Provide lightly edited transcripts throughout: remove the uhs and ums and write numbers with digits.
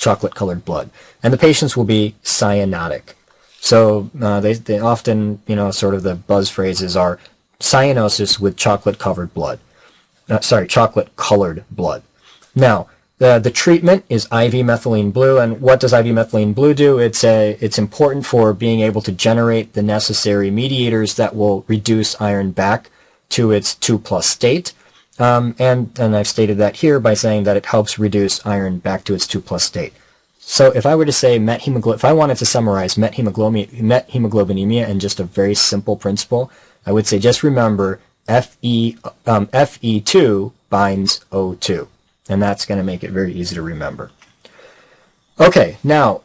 chocolate-colored blood. And the patients will be cyanotic. So they often, sort of the buzz phrases are cyanosis with chocolate-covered blood. Chocolate-colored blood. Now, the treatment is IV methylene blue, and what does IV methylene blue do? It's important for being able to generate the necessary mediators that will reduce iron back to its 2+ state. And I've stated that here by saying that it helps reduce iron back to its 2+ state. So if I were to say if I wanted to summarize methemoglobinemia in just a very simple principle, I would say just remember Fe2 binds O2. And that's going to make it very easy to remember. Okay, now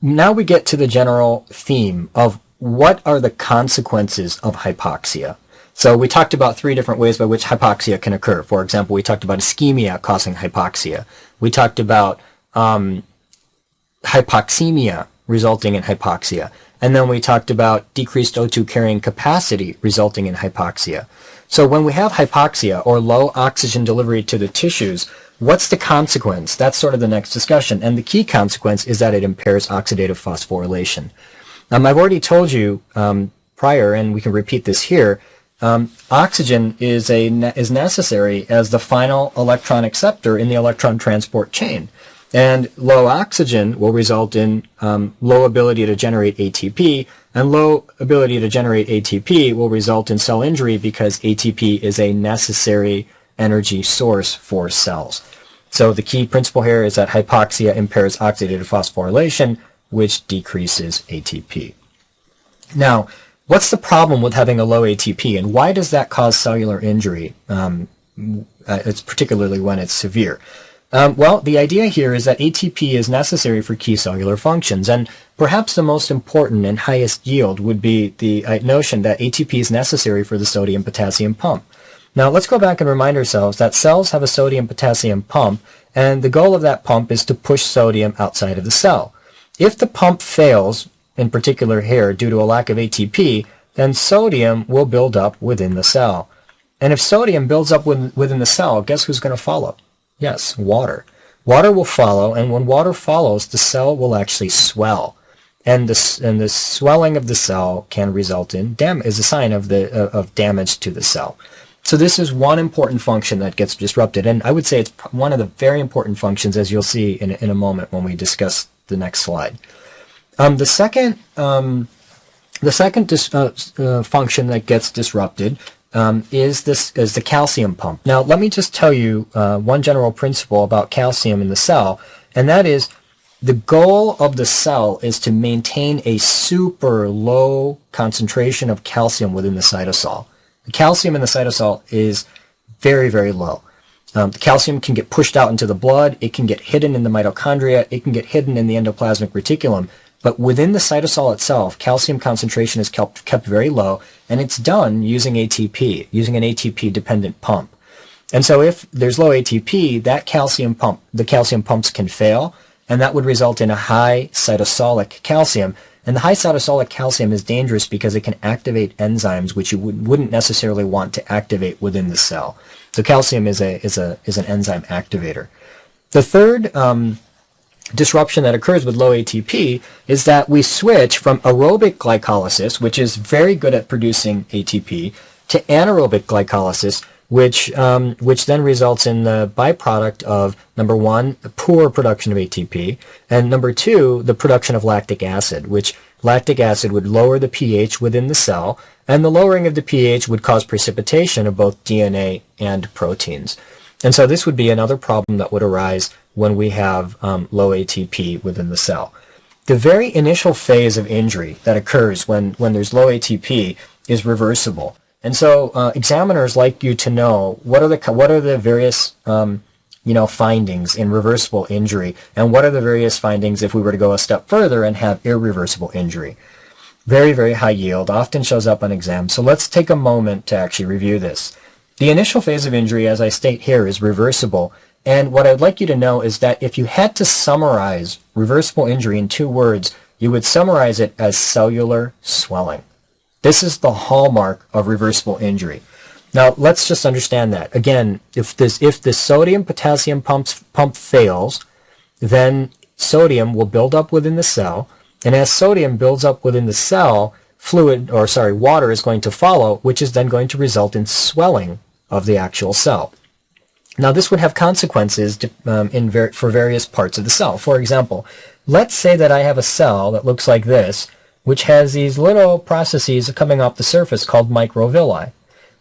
we get to the general theme of what are the consequences of hypoxia. So we talked about 3 different ways by which hypoxia can occur. For example, we talked about ischemia causing hypoxia. We talked about hypoxemia resulting in hypoxia. And then we talked about decreased O2 carrying capacity resulting in hypoxia. So when we have hypoxia or low oxygen delivery to the tissues, what's the consequence? That's sort of the next discussion. And the key consequence is that it impairs oxidative phosphorylation. I've already told you prior, and we can repeat this here, oxygen is necessary as the final electron acceptor in the electron transport chain. And low oxygen will result in low ability to generate ATP, and low ability to generate ATP will result in cell injury because ATP is a necessary energy source for cells. So the key principle here is that hypoxia impairs oxidative phosphorylation, which decreases ATP. Now, what's the problem with having a low ATP, and why does that cause cellular injury? It's particularly when it's severe. Well, the idea here is that ATP is necessary for key cellular functions, and perhaps the most important and highest yield would be the notion that ATP is necessary for the sodium-potassium pump. Now, let's go back and remind ourselves that cells have a sodium-potassium pump, and the goal of that pump is to push sodium outside of the cell. If the pump fails, in particular here, due to a lack of ATP, then sodium will build up within the cell. And if sodium builds up within the cell, guess who's going to follow? Yes, water. Water will follow, and when water follows, the cell will actually swell. And the swelling of the cell can result in is a sign of damage to the cell. So this is one important function that gets disrupted, and I would say it's one of the very important functions, as you'll see in a moment when we discuss the next slide. The second function that gets disrupted is the calcium pump. Now, let me just tell you one general principle about calcium in the cell, and that is the goal of the cell is to maintain a super low concentration of calcium within the cytosol. The calcium in the cytosol is very, very low. The calcium can get pushed out into the blood, it can get hidden in the mitochondria, it can get hidden in the endoplasmic reticulum, but within the cytosol itself, calcium concentration is kept very low, and it's done using ATP, using an ATP-dependent pump. And so if there's low ATP, the calcium pumps can fail, and that would result in a high cytosolic calcium. And the high cytosolic calcium is dangerous because it can activate enzymes which you wouldn't necessarily want to activate within the cell. So calcium is an enzyme activator. The third disruption that occurs with low ATP is that we switch from aerobic glycolysis, which is very good at producing ATP, to anaerobic glycolysis, which then results in the byproduct of, number one, poor production of ATP, and number two, the production of lactic acid, which lactic acid would lower the pH within the cell, and the lowering of the pH would cause precipitation of both DNA and proteins. And so this would be another problem that would arise when we have low ATP within the cell. The very initial phase of injury that occurs when there's low ATP is reversible. And so examiners like you to know what are the various findings in reversible injury, and what are the various findings if we were to go a step further and have irreversible injury. Very, very high yield, often shows up on exams. So let's take a moment to actually review this. The initial phase of injury, as I state here, is reversible. And what I'd like you to know is that if you had to summarize reversible injury in 2 words, you would summarize it as cellular swelling. This is the hallmark of reversible injury. Now, let's just understand that. Again, if the sodium-potassium pump fails, then sodium will build up within the cell, and as sodium builds up within the cell, water is going to follow, which is then going to result in swelling of the actual cell. Now, this would have consequences for various parts of the cell. For example, let's say that I have a cell that looks like this, which has these little processes coming off the surface called microvilli.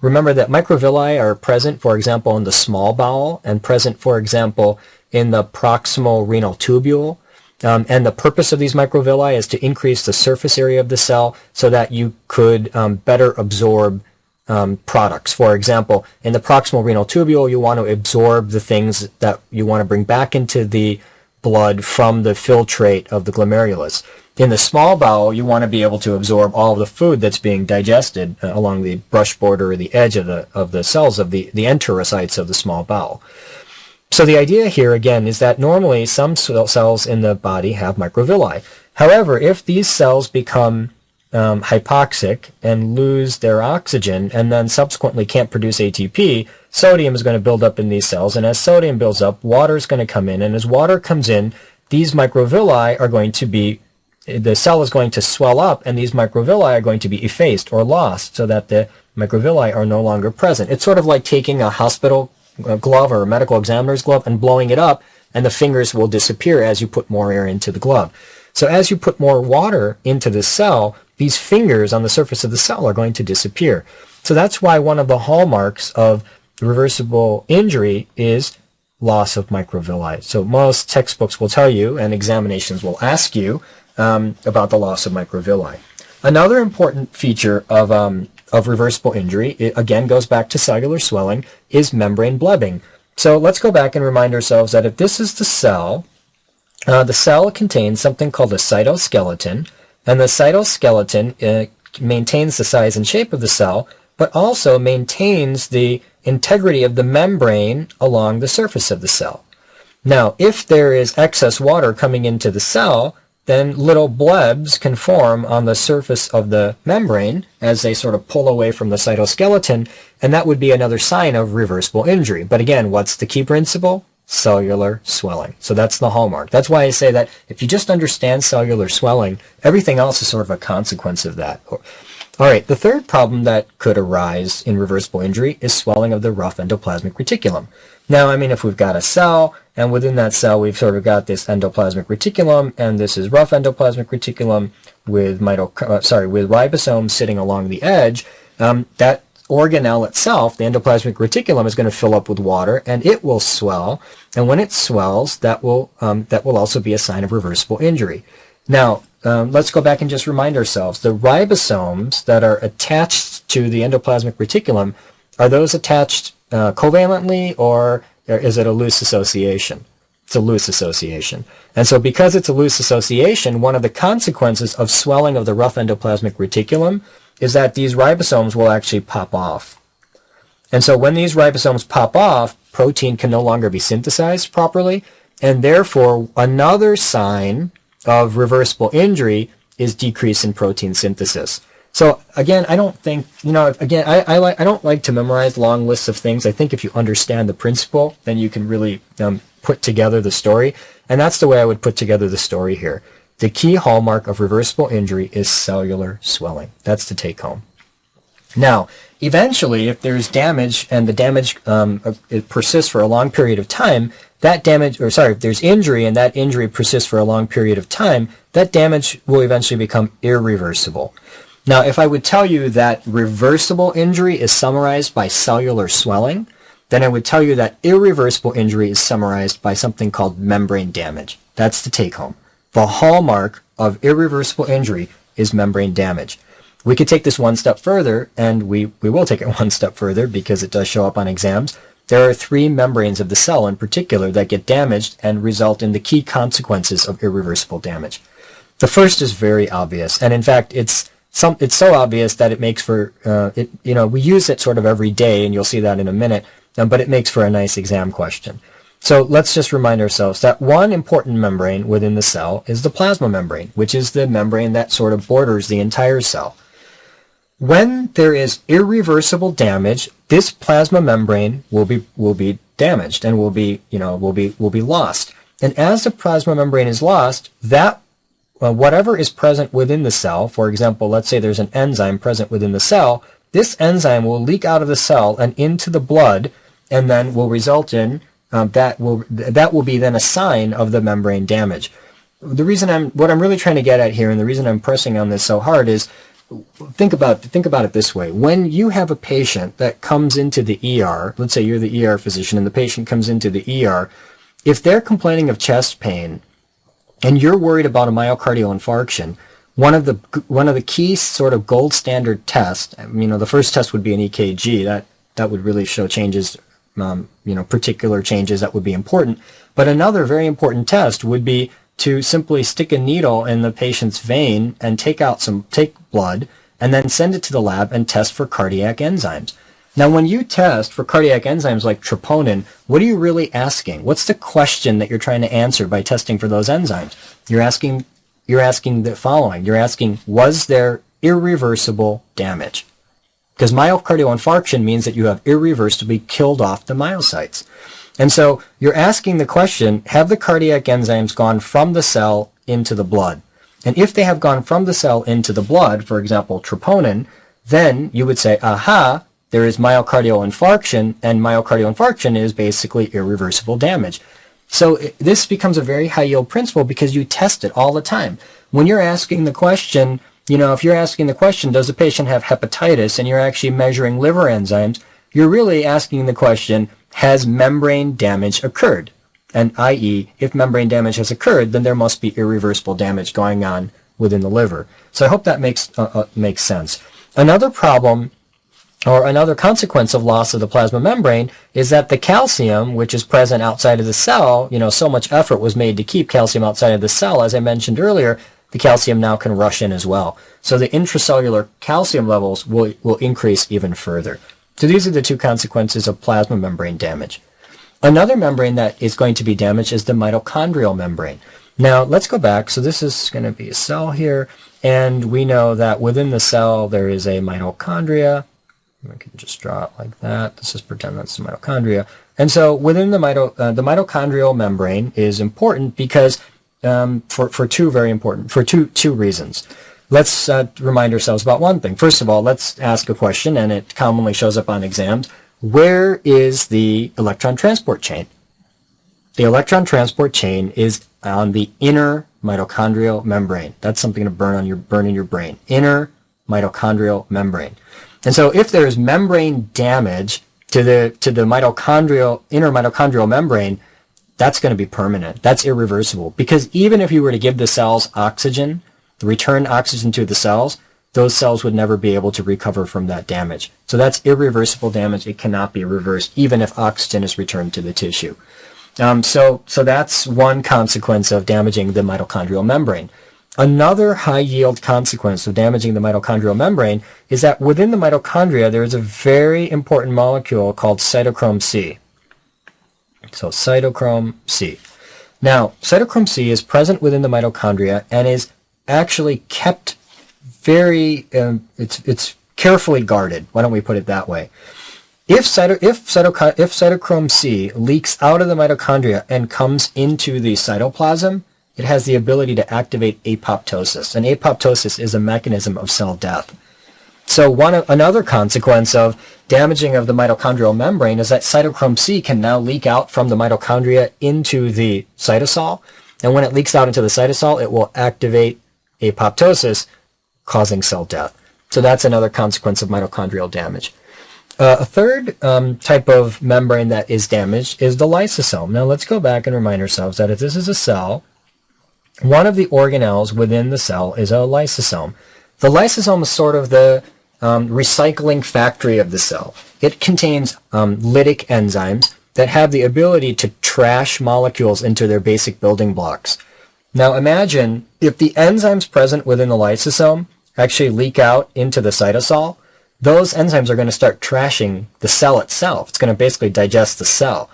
Remember that microvilli are present, for example, in the small bowel and present, for example, in the proximal renal tubule. And the purpose of these microvilli is to increase the surface area of the cell so that you could better absorb products. For example, in the proximal renal tubule, you want to absorb the things that you want to bring back into the blood from the filtrate of the glomerulus. In the small bowel, you want to be able to absorb all of the food that's being digested along the brush border or the edge of the cells of the enterocytes of the small bowel. So the idea here, again, is that normally some cells in the body have microvilli. However, if these cells become hypoxic and lose their oxygen and then subsequently can't produce ATP, sodium is going to build up in these cells, and as sodium builds up, water is going to come in, and as water comes in, these microvilli are going to be, the cell is going to swell up, and these microvilli are going to be effaced or lost so that the microvilli are no longer present. It's sort of like taking a hospital glove or a medical examiner's glove and blowing it up, and the fingers will disappear as you put more air into the glove. So as you put more water into the cell, these fingers on the surface of the cell are going to disappear. So that's why one of the hallmarks of reversible injury is loss of microvilli. So most textbooks will tell you, and examinations will ask you, about the loss of microvilli. Another important feature of reversible injury, it again goes back to cellular swelling, is membrane blebbing. So let's go back and remind ourselves that if this is the cell contains something called a cytoskeleton, and the cytoskeleton maintains the size and shape of the cell, but also maintains the integrity of the membrane along the surface of the cell. Now, if there is excess water coming into the cell, then little blebs can form on the surface of the membrane as they sort of pull away from the cytoskeleton, and that would be another sign of reversible injury. But again, what's the key principle? Cellular swelling. So that's the hallmark. That's why I say that if you just understand cellular swelling, everything else is sort of a consequence of that. All right, the third problem that could arise in reversible injury is swelling of the rough endoplasmic reticulum. Now, I mean, if we've got a cell, and within that cell we've sort of got this endoplasmic reticulum, and this is rough endoplasmic reticulum with ribosomes sitting along the edge, that organelle itself, the endoplasmic reticulum, is going to fill up with water, and it will swell. And when it swells, that will also be a sign of reversible injury. Now, let's go back and just remind ourselves. The ribosomes that are attached to the endoplasmic reticulum, are those attached covalently, or is it a loose association? It's a loose association. And so because it's a loose association, one of the consequences of swelling of the rough endoplasmic reticulum is that these ribosomes will actually pop off. And so when these ribosomes pop off, protein can no longer be synthesized properly, and therefore another sign of reversible injury is decrease in protein synthesis. So again, I don't think, I don't like to memorize long lists of things. I think if you understand the principle, then you can really put together the story. And that's the way I would put together the story here. The key hallmark of reversible injury is cellular swelling. That's the take home. Now, eventually, if there's damage and the damage it persists for a long period of time, if there's injury and that injury persists for a long period of time, that damage will eventually become irreversible. Now, if I would tell you that reversible injury is summarized by cellular swelling, then I would tell you that irreversible injury is summarized by something called membrane damage. That's the take home. The hallmark of irreversible injury is membrane damage. We could take this one step further, and we will take it one step further because it does show up on exams. There are three membranes of the cell in particular that get damaged and result in the key consequences of irreversible damage. The first is very obvious, and in fact, it's so obvious that it makes for, we use it sort of every day, and you'll see that in a minute, but it makes for a nice exam question. So let's just remind ourselves that one important membrane within the cell is the plasma membrane, which is the membrane that sort of borders the entire cell. When there is irreversible damage, this plasma membrane will be damaged and will be lost. And as the plasma membrane is lost, that whatever is present within the cell, for example, let's say there's an enzyme present within the cell, this enzyme will leak out of the cell and into the blood, and then will result in that will be then a sign of the membrane damage. What I'm really trying to get at here, and the reason I'm pressing on this so hard is, think about it this way. When you have a patient that comes into the ER, let's say you're the ER physician and the patient comes into the ER, if they're complaining of chest pain and you're worried about a myocardial infarction, one of the key sort of gold standard tests, the first test would be an EKG. That would really show changes, particular changes that would be important. But another very important test would be to simply stick a needle in the patient's vein and take blood and then send it to the lab and test for cardiac enzymes. Now, when you test for cardiac enzymes like troponin, what are you really asking? What's the question that you're trying to answer by testing for those enzymes? You're asking the following. You're asking, was there irreversible damage? Because myocardial infarction means that you have irreversibly killed off the myocytes. And so you're asking the question, have the cardiac enzymes gone from the cell into the blood? And if they have gone from the cell into the blood, for example, troponin, then you would say, aha, there is myocardial infarction, and myocardial infarction is basically irreversible damage. So this becomes a very high-yield principle because you test it all the time. When you're asking the question, if you're asking the question, does the patient have hepatitis, and you're actually measuring liver enzymes, you're really asking the question, has membrane damage occurred? And i.e., if membrane damage has occurred, then there must be irreversible damage going on within the liver. So I hope that makes sense. Another problem, or another consequence of loss of the plasma membrane, is that the calcium, which is present outside of the cell, so much effort was made to keep calcium outside of the cell. As I mentioned earlier, the calcium now can rush in as well. So the intracellular calcium levels will increase even further. So these are the two consequences of plasma membrane damage. Another membrane that is going to be damaged is the mitochondrial membrane. Now, let's go back. So this is going to be a cell here, and we know that within the cell there is a mitochondria. I can just draw it like that. Let's just pretend that's the mitochondria. And so within the mitochondrial membrane is important because for two reasons. Let's remind ourselves about one thing. First of all, let's ask a question, and it commonly shows up on exams. Where is the electron transport chain? The electron transport chain is on the inner mitochondrial membrane. That's something to burn in your brain. Inner mitochondrial membrane. And so if there is membrane damage to the inner mitochondrial membrane, that's going to be permanent. That's irreversible. Because even if you were to give the cells oxygen, return oxygen to the cells, those cells would never be able to recover from that damage. So that's irreversible damage. It cannot be reversed, even if oxygen is returned to the tissue. So that's one consequence of damaging the mitochondrial membrane. Another high-yield consequence of damaging the mitochondrial membrane is that within the mitochondria, there is a very important molecule called cytochrome C. So cytochrome C. Now, cytochrome C is present within the mitochondria and is actually kept it's carefully guarded. Why don't we put it that way? If cytochrome C leaks out of the mitochondria and comes into the cytoplasm, it has the ability to activate apoptosis. And apoptosis is a mechanism of cell death. So another consequence of damaging of the mitochondrial membrane is that cytochrome C can now leak out from the mitochondria into the cytosol. And when it leaks out into the cytosol, it will activate apoptosis, causing cell death. So that's another consequence of mitochondrial damage. A third type of membrane that is damaged is the lysosome. Now let's go back and remind ourselves that if this is a cell, one of the organelles within the cell is a lysosome. The lysosome is sort of the recycling factory of the cell. It contains lytic enzymes that have the ability to trash molecules into their basic building blocks. Now imagine if the enzymes present within the lysosome actually leak out into the cytosol, those enzymes are going to start trashing the cell itself. It's going to basically digest the cell.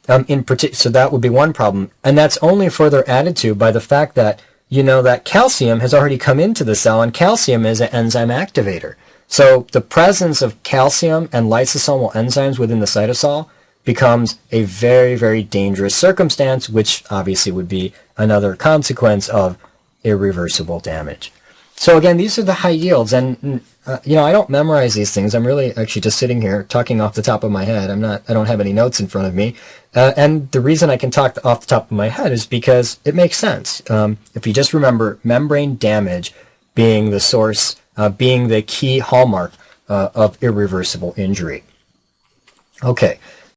So that would be one problem. And that's only further added to by the fact that, that calcium has already come into the cell, and calcium is an enzyme activator. So the presence of calcium and lysosomal enzymes within the cytosol becomes a very, very dangerous circumstance, which obviously would be another consequence of irreversible damage. So again, these are the high yields, and I don't memorize these things. I'm really actually just sitting here talking off the top of my head. I don't have any notes in front of me, and the reason I can talk off the top of my head is because it makes sense. If you just remember membrane damage being the source, being the key hallmark of irreversible injury. Okay,